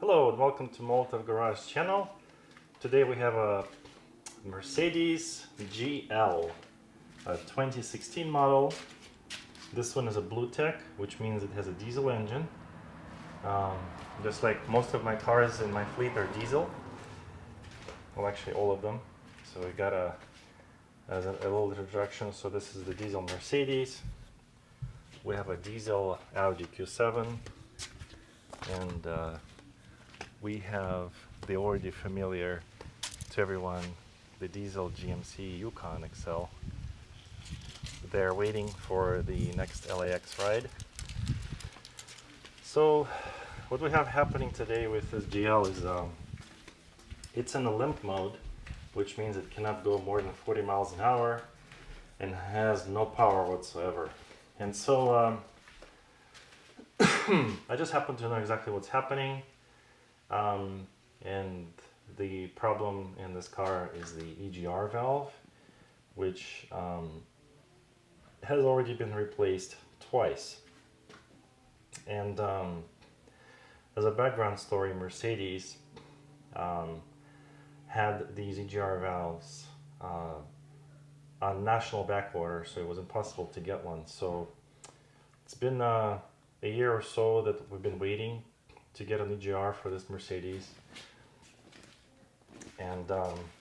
Hello and welcome to Molotov Garage channel. Today we have a Mercedes GL, a 2016 model. This one is a blue tech, which means it has a diesel engine. Just like most of my cars in my fleet are diesel. Well, actually all of them. So we got a little introduction. So this is the diesel Mercedes. We have a diesel Audi Q7 and we have the already familiar to everyone, the diesel GMC Yukon XL. They're waiting for the next LAX ride. So what we have happening today with this GL is it's in a limp mode, which means it cannot go more than 40 miles an hour and has no power whatsoever. And so I just happen to know exactly what's happening. And the problem in this car is the EGR valve, which has already been replaced twice. And as a background story, Mercedes had these EGR valves on national back order, so it was impossible to get one. So it's been a year or so that we've been waiting to get an EGR for this Mercedes, and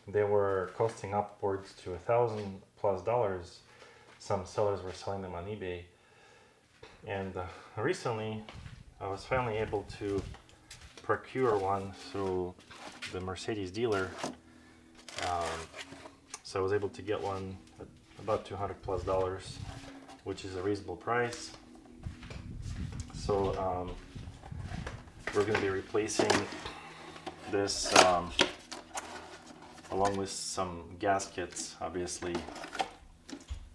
they were costing upwards to $1,000+. Some sellers were selling them on eBay, and recently I was finally able to procure one through the Mercedes dealer. So I was able to get one at about $200+, which is a reasonable price. So we're going to be replacing this along with some gaskets. Obviously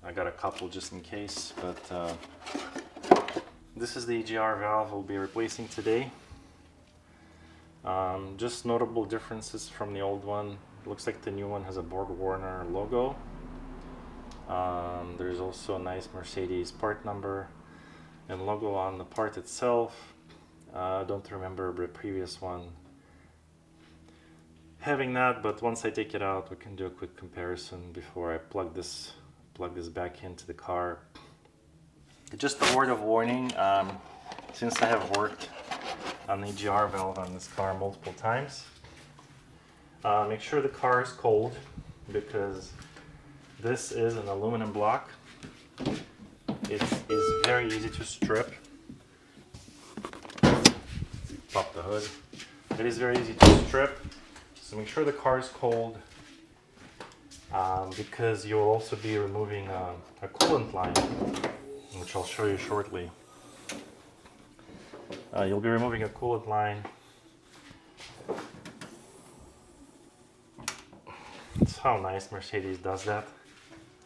I got a couple just in case, but this is the EGR valve we'll be replacing today. Just notable differences from the old one. Looks like the new one has a Borg Warner logo. There's also a nice Mercedes part number and logo on the part itself. I don't remember the previous one having that, but once I take it out we can do a quick comparison before I plug this back into the car. Just a word of warning, since I have worked on the EGR valve on this car multiple times, make sure the car is cold, because this is an aluminum block. It is very easy to strip. Pop the hood. It is very easy to strip, so make sure the car is cold, because you'll also be removing a coolant line, which I'll show you shortly. You'll be removing a coolant line. That's how nice Mercedes does that.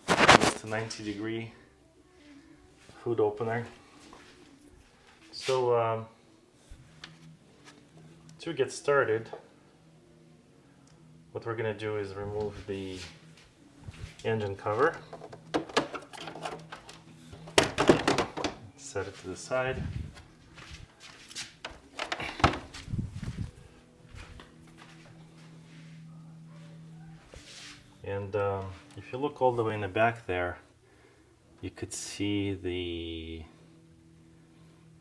It's a 90-degree hood opener. So to get started, what we're going to do is remove the engine cover, set it to the side, and if you look all the way in the back there, you could see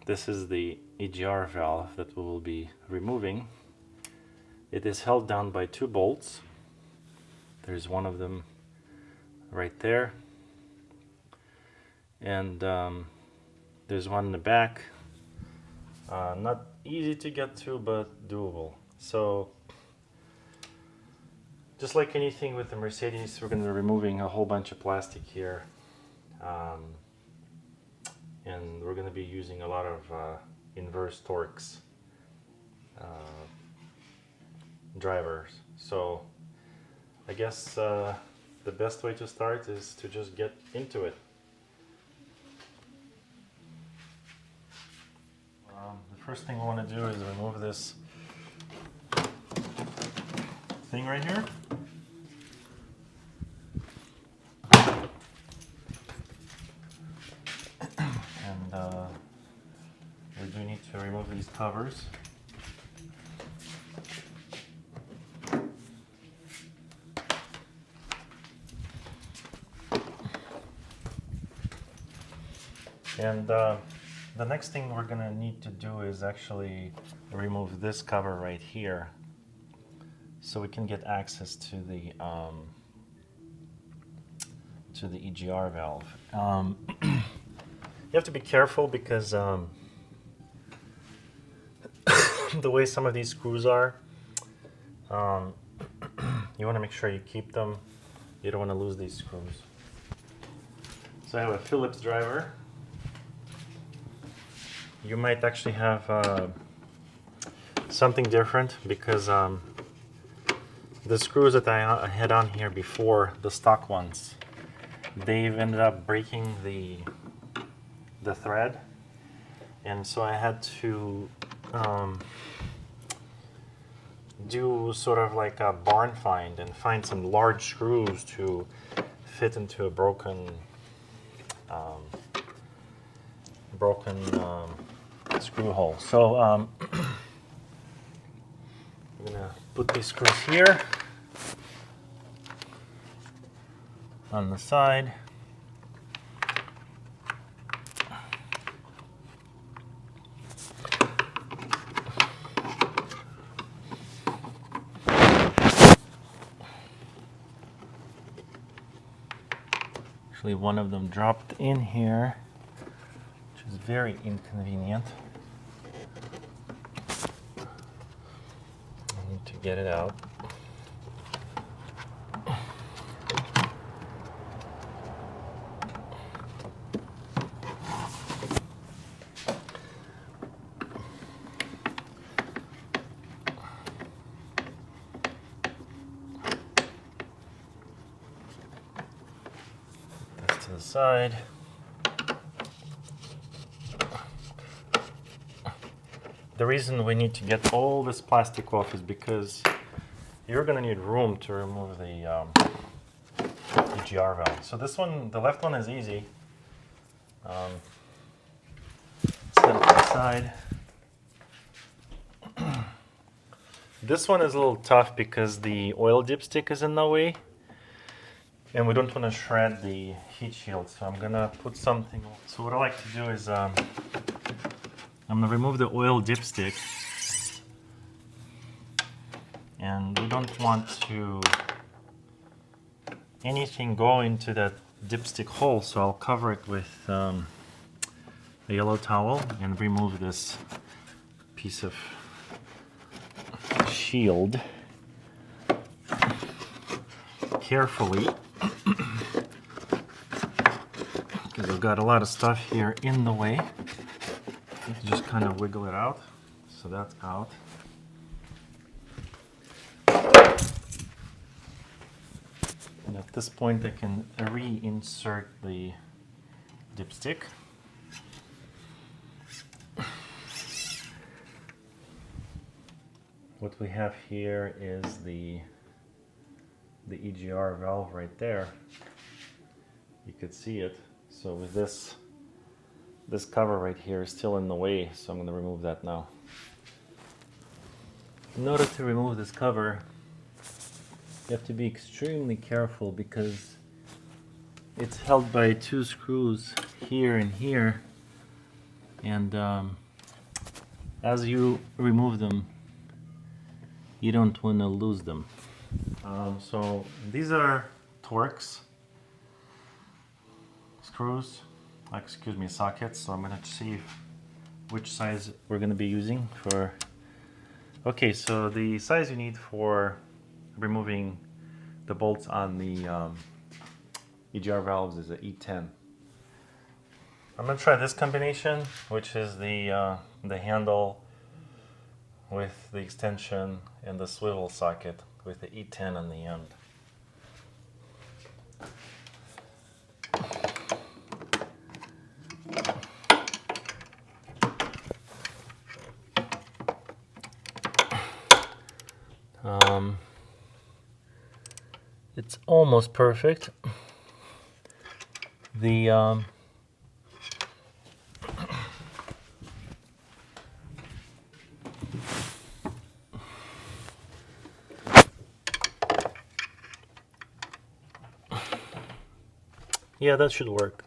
this is the EGR valve that we will be removing. It is held down by two bolts. There's one of them right there, and there's one in the back. Not easy to get to, but doable. So just like anything with the Mercedes, we're going to be removing a whole bunch of plastic here, and we're going to be using a lot of inverse Torx drivers. So I guess the best way to start is to just get into it. The first thing we want to do is remove this thing right here. And we do need to remove these covers. And the next thing we're gonna need to do is actually remove this cover right here, so we can get access to the EGR valve. You have to be careful because the way some of these screws are, you want to make sure you keep them. You don't want to lose these screws. So I have a Phillips driver. You might actually have something different because the screws that I had on here before, the stock ones, they've ended up breaking the thread, and so I had to do sort of like a barn find and find some large screws to fit into a broken screw hole. So I'm gonna put these screws here on the side. Actually, one of them dropped in here, which is very inconvenient. I need to get it out. To the side. The reason we need to get all this plastic off is because you're going to need room to remove the EGR valve. So this one, the left one, is easy. Set it to the side. This one is a little tough because the oil dipstick is in the way. And we don't want to shred the heat shield, so I'm gonna put something. So what I like to do is I'm gonna remove the oil dipstick, and we don't want to anything go into that dipstick hole. So I'll cover it with a yellow towel and remove this piece of shield carefully. Because I've got a lot of stuff here in the way. Just kind of wiggle it out. So that's out. And at this point I can reinsert the dipstick. What we have here is the EGR valve right there. You could see it. So with this cover right here is still in the way, so I'm going to remove that now. In order to remove this cover, you have to be extremely careful because it's held by two screws here and here, and as you remove them, you don't want to lose them. So these are Torx screws, excuse me, sockets. So I'm going to see which size we're going to be using for. Okay, so the size you need for removing the bolts on the EGR valves is an E10. I'm going to try this combination, which is the handle with the extension and the swivel socket with the E10 on the end. It's almost perfect. The Yeah, that should work.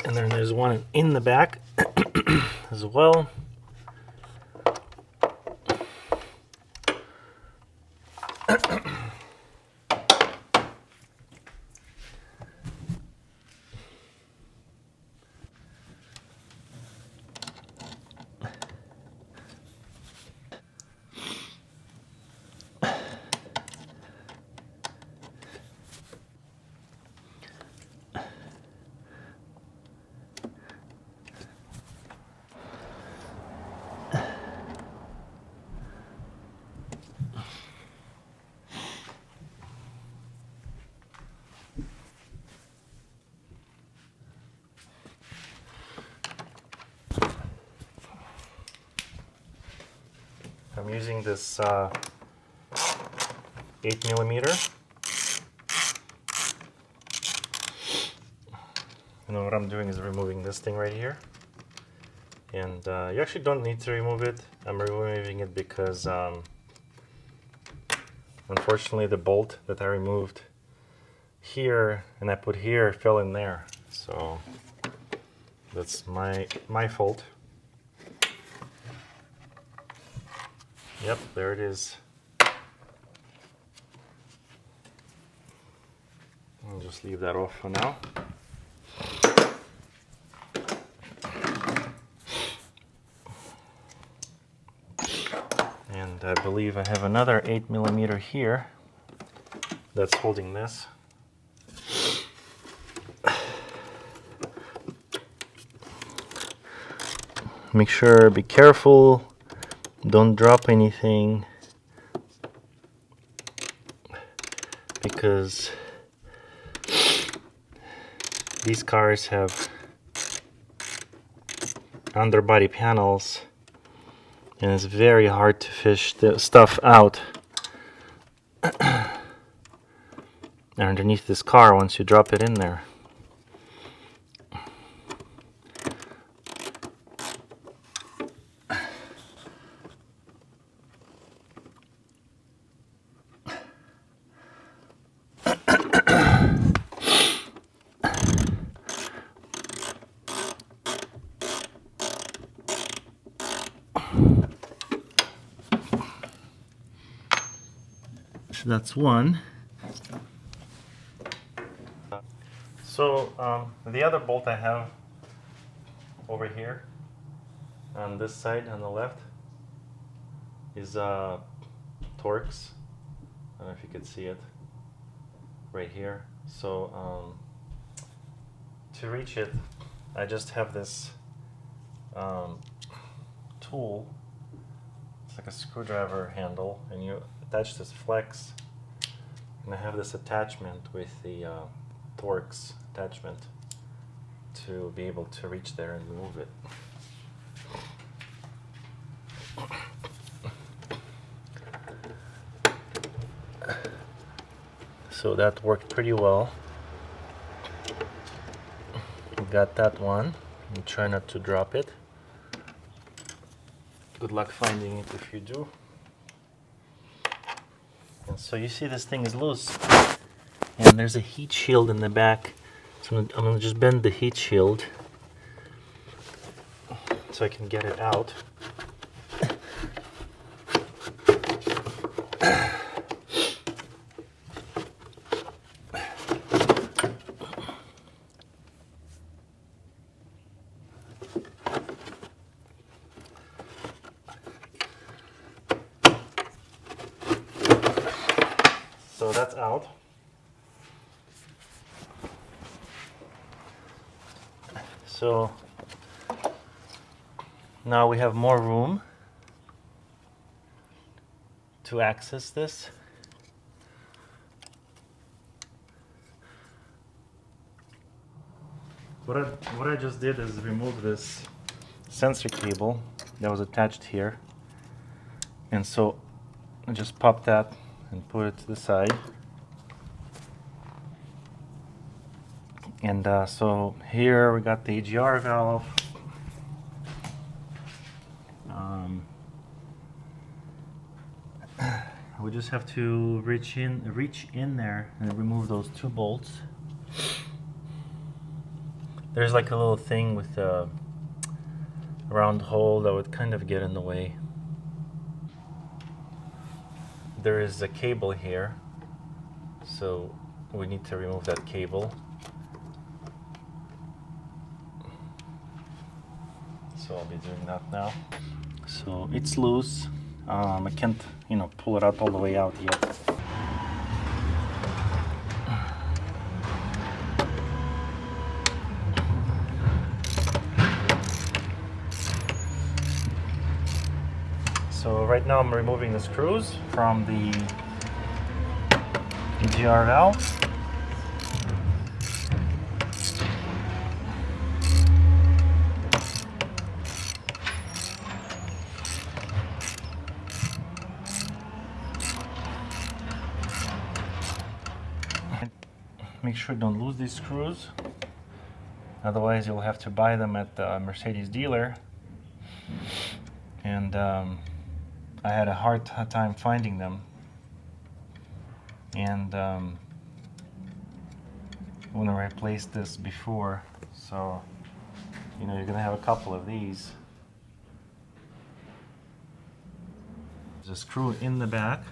And then there's one in the back as well. I'm using this 8mm. And what I'm doing is removing this thing right here. And you actually don't need to remove it. I'm removing it because unfortunately the bolt that I removed here and I put here fell in there. So that's my fault. Yep, there it is. I'll just leave that off for now. And I believe I have another 8mm here that's holding this. Make sure, be careful, don't drop anything, because these cars have underbody panels and it's very hard to fish the stuff out underneath this car once you drop it in there. So that's one. So the other bolt I have over here on this side on the left is Torx. I don't know if you can see it right here. So to reach it, I just have this tool. It's like a screwdriver handle, and you attach this flex, and I have this attachment with the Torx attachment to be able to reach there and move it. So that worked pretty well. Got that one. And try not to drop it. Good luck finding it if you do. And so you see this thing is loose, and there's a heat shield in the back. So I'm gonna just bend the heat shield so I can get it out. So that's out. So now we have more room to access this. What I just did is remove this sensor cable that was attached here, and so I just popped that and put it to the side. And so here we got the EGR valve. We just have to reach in there and remove those two bolts. There's like a little thing with a round hole that would kind of get in the way. There is a cable here, so we need to remove that cable. So I'll be doing that now. So it's loose. I can't, pull it out all the way out yet. So right now I'm removing the screws from the EGR valve. Make sure don't lose these screws, otherwise you'll have to buy them at the Mercedes dealer. And I had a hard time finding them, and I want to replace this before, so you're gonna have a couple of these. There's a screw in the back.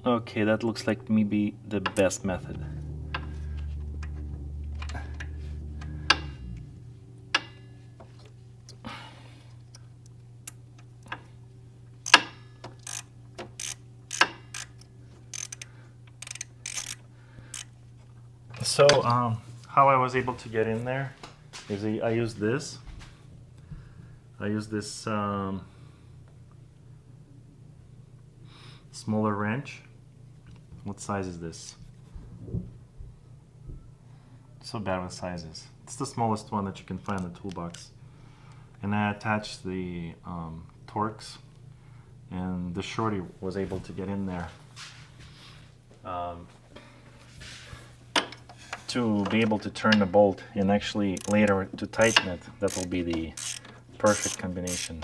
Okay, that looks like maybe the best method. So, how I was able to get in there is I used this. Smaller wrench. What size is this? So bad with sizes. It's the smallest one that you can find in the toolbox. And I attached the Torx, and the shorty was able to get in there. To be able to turn the bolt and actually later to tighten it, that will be the perfect combination.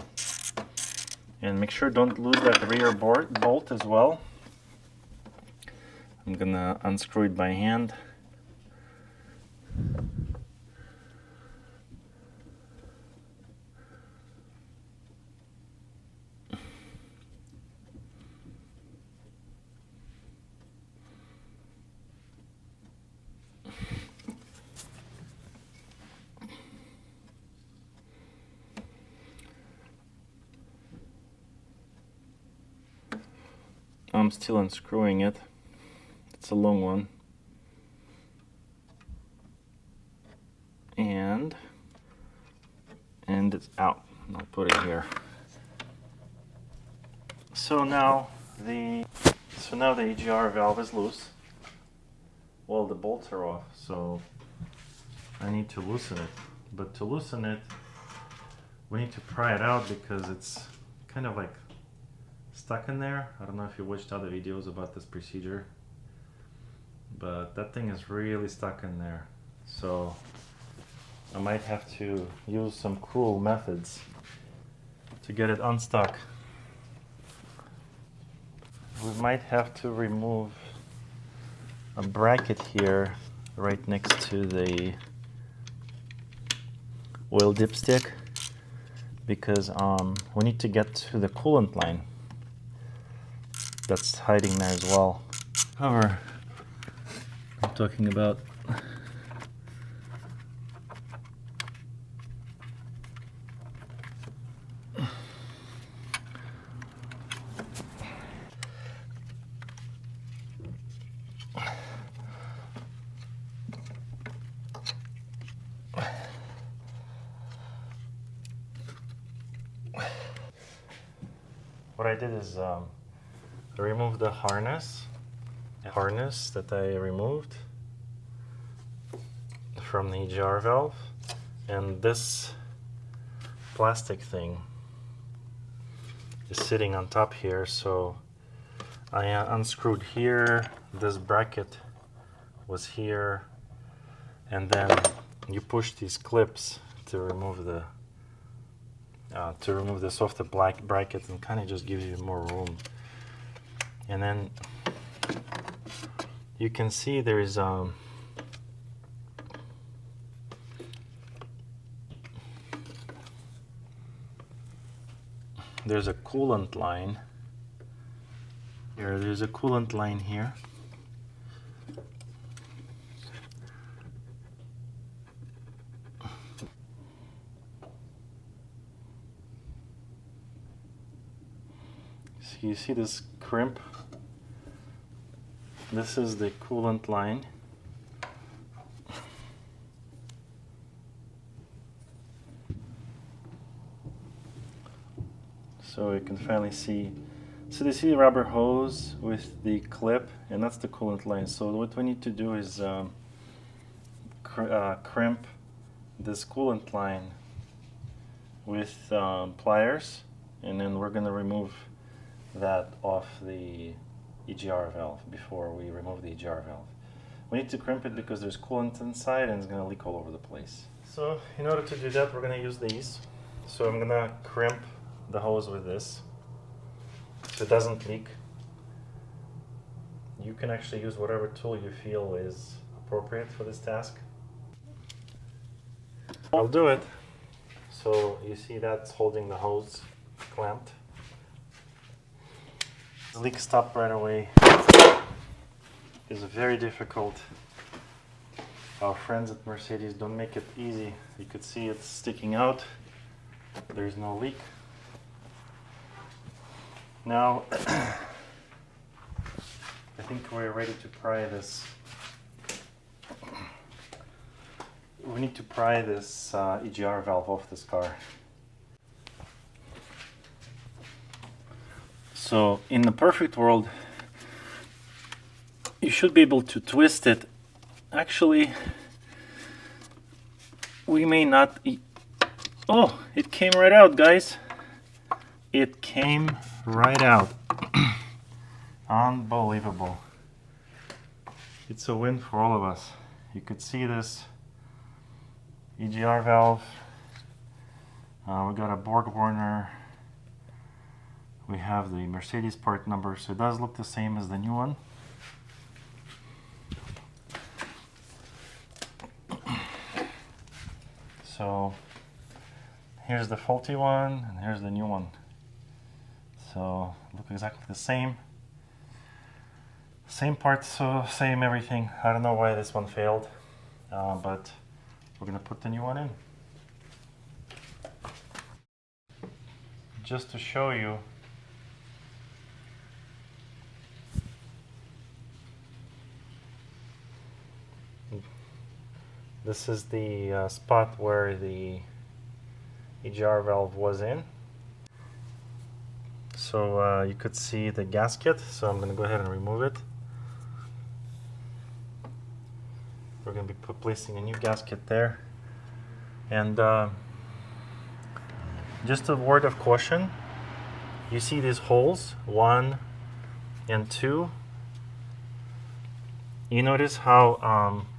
And make sure don't lose that rear bolt as well. I'm gonna unscrew it by hand. I'm still unscrewing it. It's a long one. And it's out. I'll put it here. So now the EGR valve is loose. Well, the bolts are off, so I need to loosen it. But to loosen it, we need to pry it out because it's kind of like stuck in there. I don't know if you watched other videos about this procedure, but that thing is really stuck in there. So I might have to use some cruel methods to get it unstuck. We might have to remove a bracket here right next to the oil dipstick, because we need to get to the coolant line that's hiding there as well. However, I'm talking about what I did is I removed the harness that I removed from the EGR valve, and this plastic thing is sitting on top here, so I unscrewed here, this bracket was here, and then you push these clips to remove this off the black bracket, and kind of just gives you more room. And then you can see there's a coolant line here. There's a coolant line here. So you see this crimp? This is the coolant line. So you can finally see. So you see the rubber hose with the clip, and that's the coolant line. So what we need to do is crimp this coolant line with pliers, and then we're going to remove that off the EGR valve before we remove the EGR valve. We need to crimp it because there's coolant inside and it's going to leak all over the place. So in order to do that, we're going to use these. So I'm going to crimp the hose with this so it doesn't leak. You can actually use whatever tool you feel is appropriate for this task. I'll do it. So you see that's holding the hose clamped. The leak stopped right away. It's very difficult. Our friends at Mercedes don't make it easy. You could see it's sticking out. There's no leak. Now, I think we're ready to pry this. We need to pry this EGR valve off this car. So in the perfect world, you should be able to twist it. Actually, we may not. Oh, it came right out, guys. It came right out. Unbelievable. It's a win for all of us. You could see this EGR valve. We got a Borg Warner. We have the Mercedes part number, so it does look the same as the new one. So here's the faulty one, and here's the new one. So look exactly the same. Same parts, so same everything. I don't know why this one failed, but we're gonna put the new one in. Just to show you, this is the spot where the EGR valve was in. So you could see the gasket, so I'm going to go ahead and remove it. We're going to be placing a new gasket there. And just a word of caution, you see these holes, 1 and 2. You notice how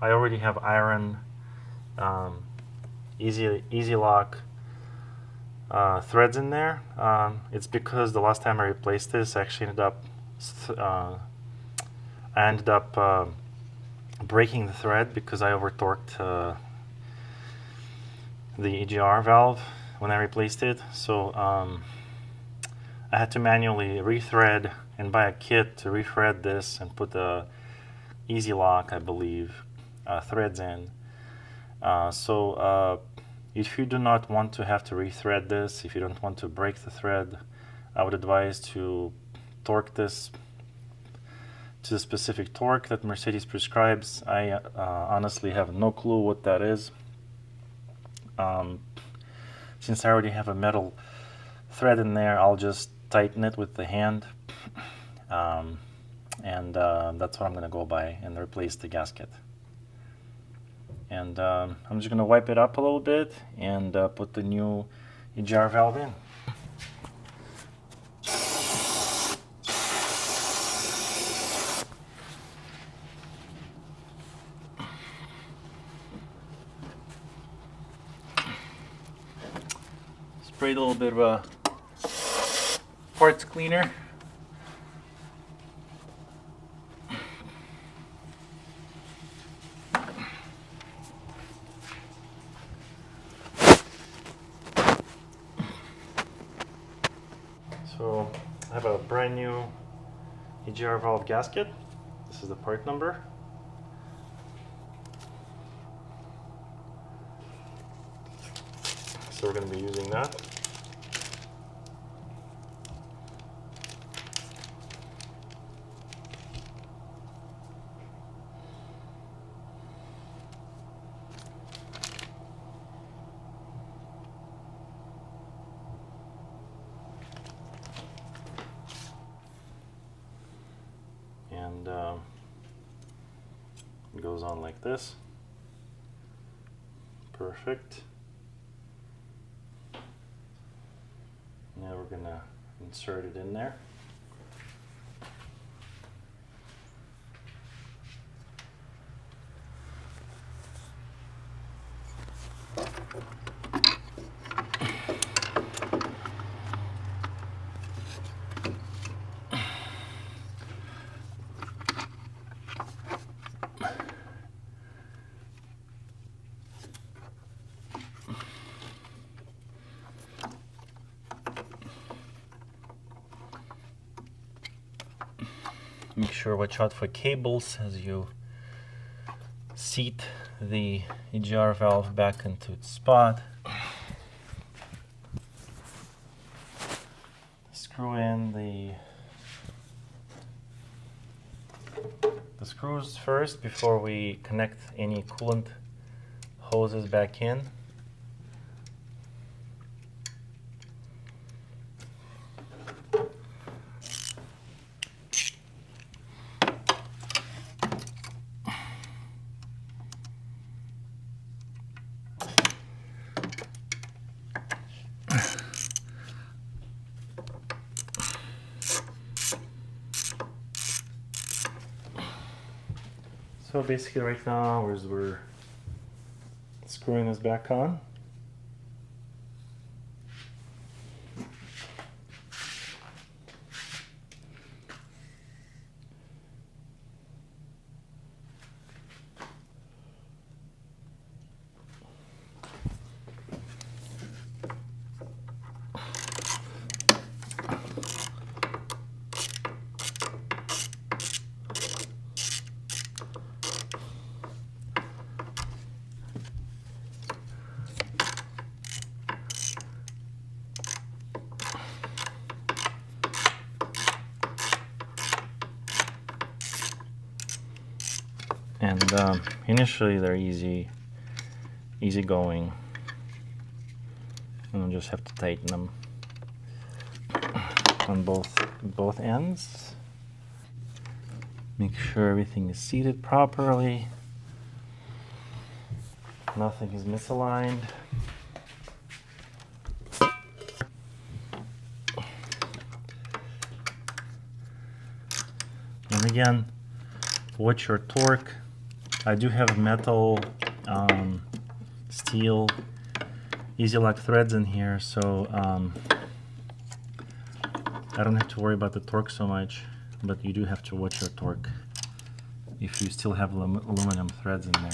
I already have iron easy lock threads in there. It's because the last time I replaced this, I actually ended up breaking the thread because I over torqued the EGR valve when I replaced it. So I had to manually rethread and buy a kit to rethread this and put the easy lock, I believe, threads in. So if you do not want to have to rethread this, if you don't want to break the thread, I would advise to torque this to the specific torque that Mercedes prescribes. I honestly have no clue what that is. Since I already have a metal thread in there, I'll just tighten it with the hand, and that's what I'm going to go by and replace the gasket. And I'm just going to wipe it up a little bit and put the new EGR valve in. Sprayed a little bit of a parts cleaner. So I have a brand new EGR valve gasket. This is the part number. So we're going to be using that. And it goes on like this. Perfect. Now we're going to insert it in there. Make sure watch out for cables as you seat the EGR valve back into its spot. Screw in the screws first before we connect any coolant hoses back in. So basically right now we're screwing this back on. And initially they're easy going, and we'll just have to tighten them on both ends. Make sure everything is seated properly, nothing is misaligned. And again, watch your torque. I do have metal, steel, easy lock threads in here, so I don't have to worry about the torque so much, but you do have to watch your torque if you still have aluminum threads in there.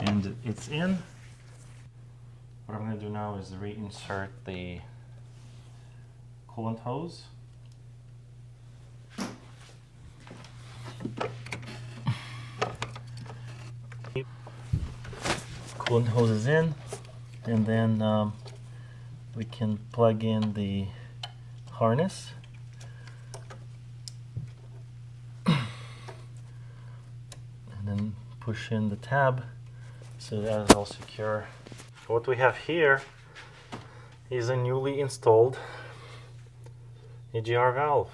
And it's in. What I'm going to do now is reinsert the coolant hose. coolant hoses in, and then we can plug in the harness. And then push in the tab so that is all secure. What we have here is a newly installed EGR valve.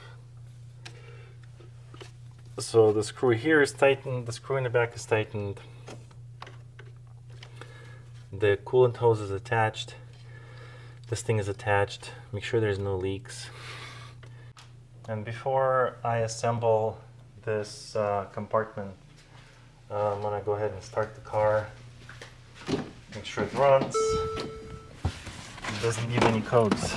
So the screw here is tightened, the screw in the back is tightened, the coolant hose is attached, this thing is attached. Make sure there's no leaks. And before I assemble this compartment, I'm gonna go ahead and start the car, make sure it runs, it doesn't give any codes.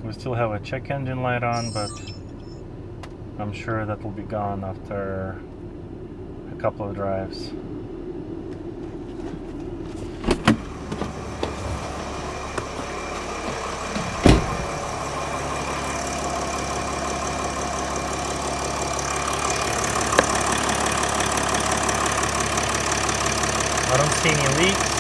We still have a check engine light on, but I'm sure that will be gone after a couple of drives. I don't see any leaks.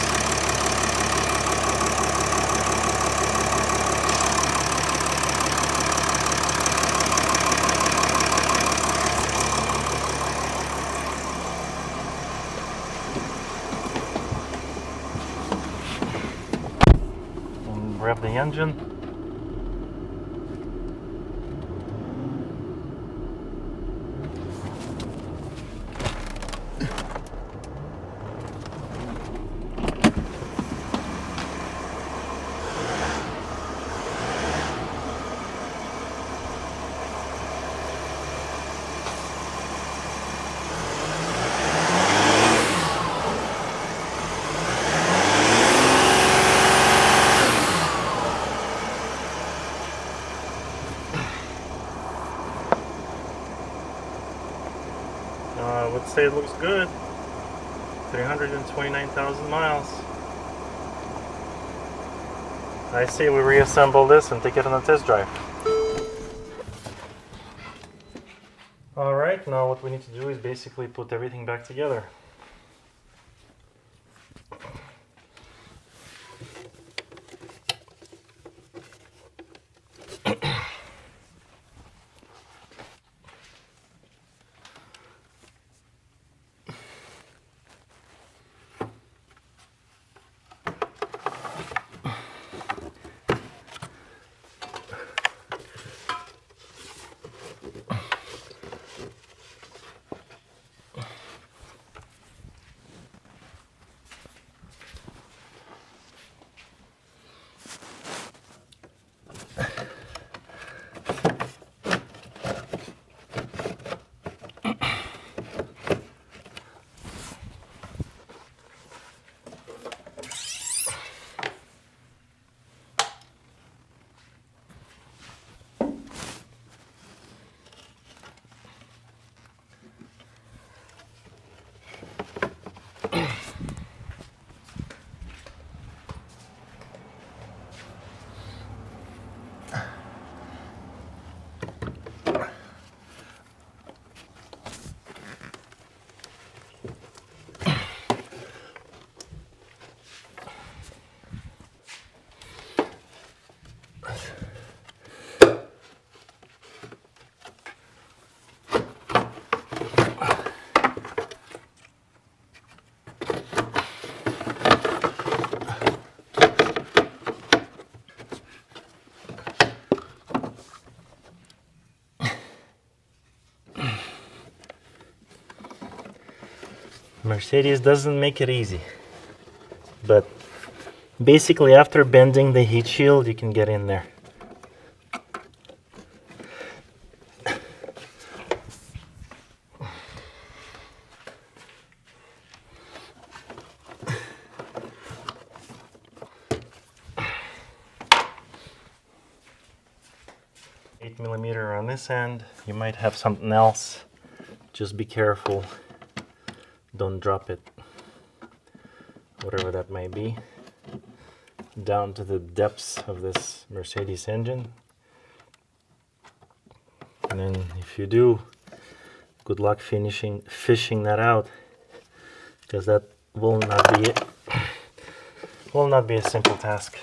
Rev the engine. I would say it looks good. 329,000 miles. I say we reassemble this and take it on a test drive. Alright, now what we need to do is basically put everything back together. Mercedes doesn't make it easy, but basically after bending the heat shield you can get in there. $8mm on this end. You might have something else. Just be careful. Don't drop it whatever that may be, down to the depths of this Mercedes engine. And then if you do, good luck fishing that out, because that will not be a simple task.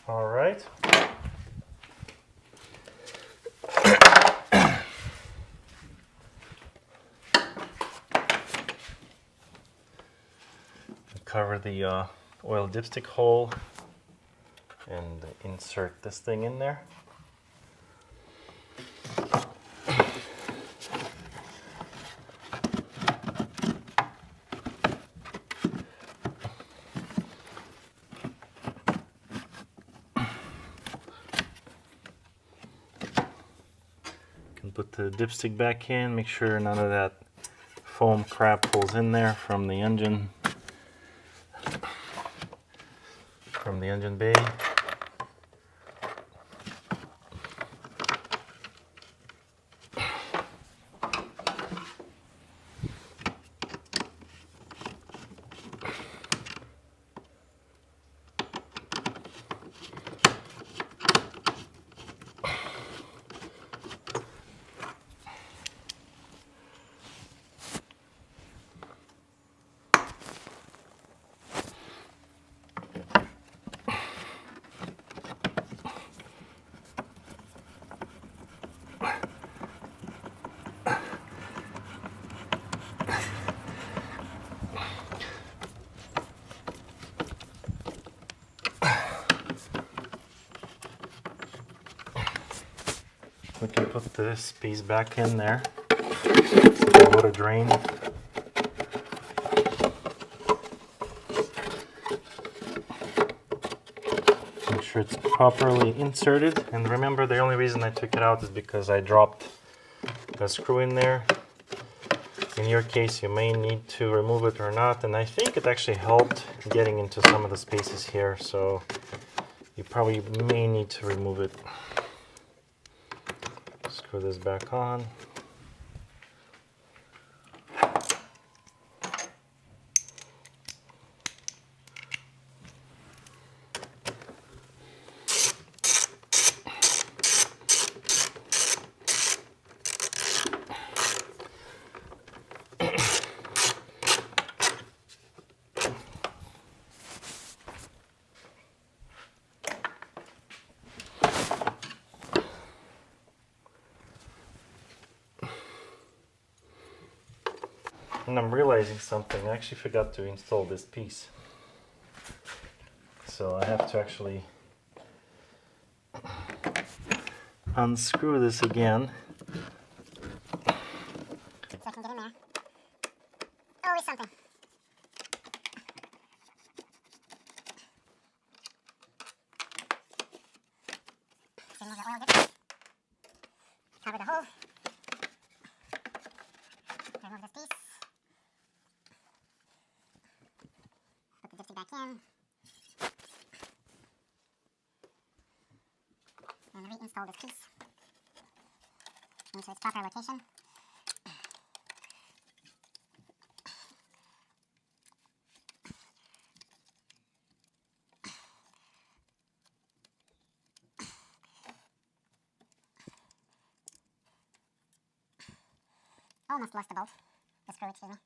All right. Cover the oil dipstick hole and insert this thing in there. Put the dipstick back in, make sure none of that foam crap pulls in there from the engine bay. We can put this piece back in there. It's the water drain. Make sure it's properly inserted. And remember, the only reason I took it out is because I dropped a screw in there. In your case, you may need to remove it or not. And I think it actually helped getting into some of the spaces here. So you probably may need to remove it. Screw this back on. And I'm realizing something. I actually forgot to install this piece. So I have to actually unscrew this again. So I can get in there. Always something. So remove the oil dip. Cover the hole. Remove this piece. Put the dipstick back in. And reinstall this piece into its proper location. Almost lost the bolt. The screw, excuse me.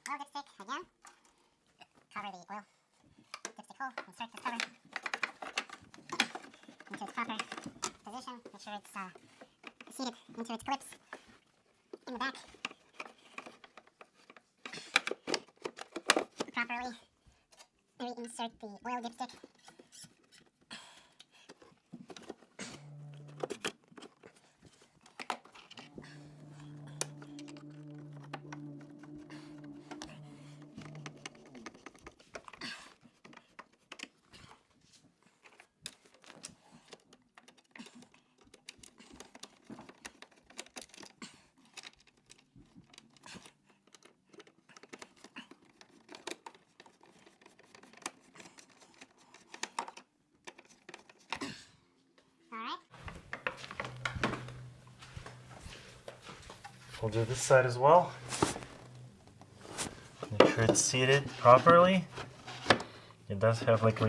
oil dipstick again. Cover the oil dipstick hole. Insert this cover into its proper position. Make sure it's seated into its clips in the back properly. Reinsert the oil dipstick. We'll do this side as well. Make sure it's seated properly. It does have like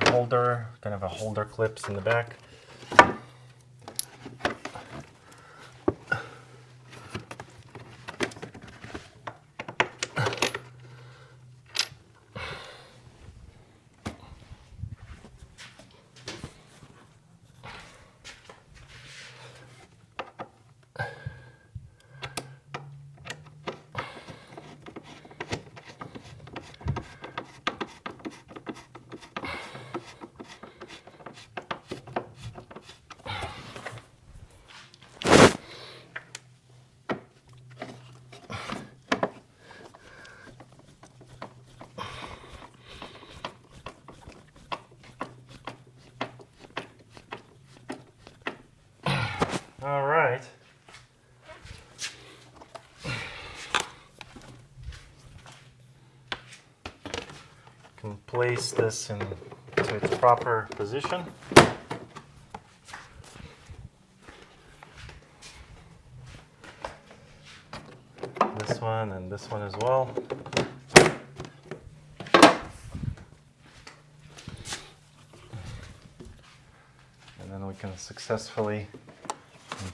holder, kind of a holder clips in the back. All right. Can place this into its proper position. This one and this one as well. And then we can successfully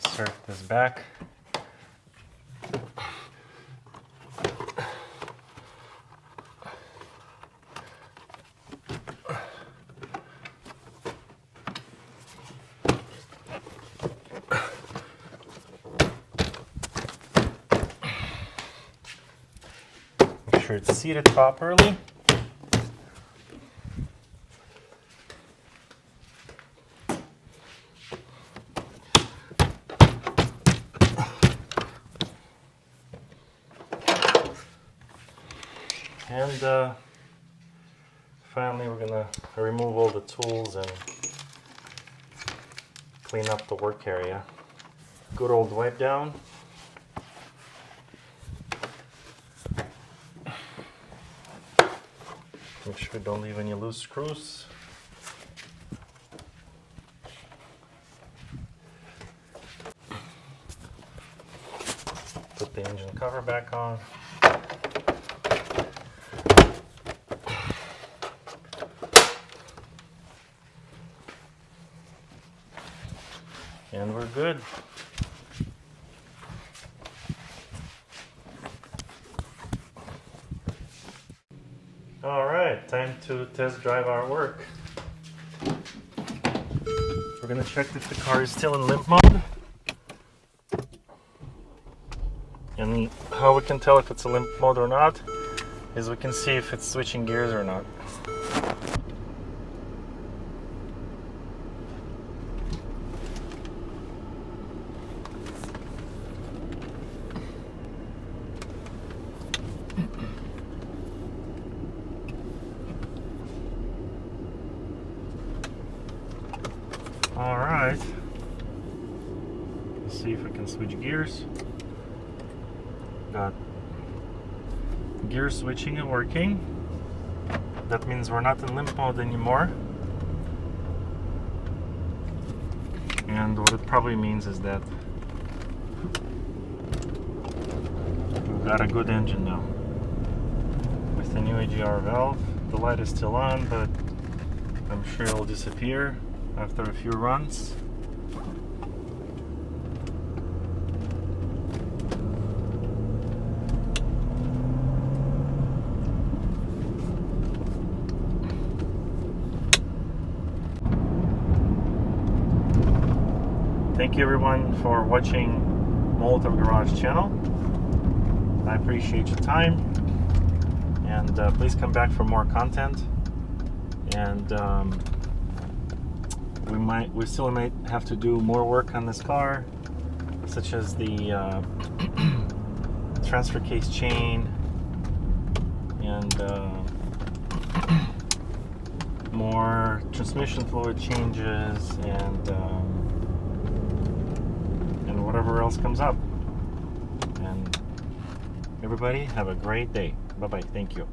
insert this back. Make sure it's seated properly. And finally, we're gonna remove all the tools and clean up the work area. Good old wipe down. Make sure you don't leave any loose screws. Put the engine cover back on. And we're good. All right, time to test drive our work. We're gonna check if the car is still in limp mode. And how we can tell if it's a limp mode or not is we can see if it's switching gears or not. All right, let's see if I can switch gears. Got gear switching and working. That means we're not in limp mode anymore. And what it probably means is that we've got a good engine now. With the new EGR valve, the light is still on, but I'm sure it'll disappear after a few runs. thank you everyone for watching Molotov Garage channel. I appreciate your time, and please come back for more content. And we still might have to do more work on this car, such as the transfer case chain and more transmission fluid changes and whatever else comes up. And everybody have a great day. Bye bye. Thank you.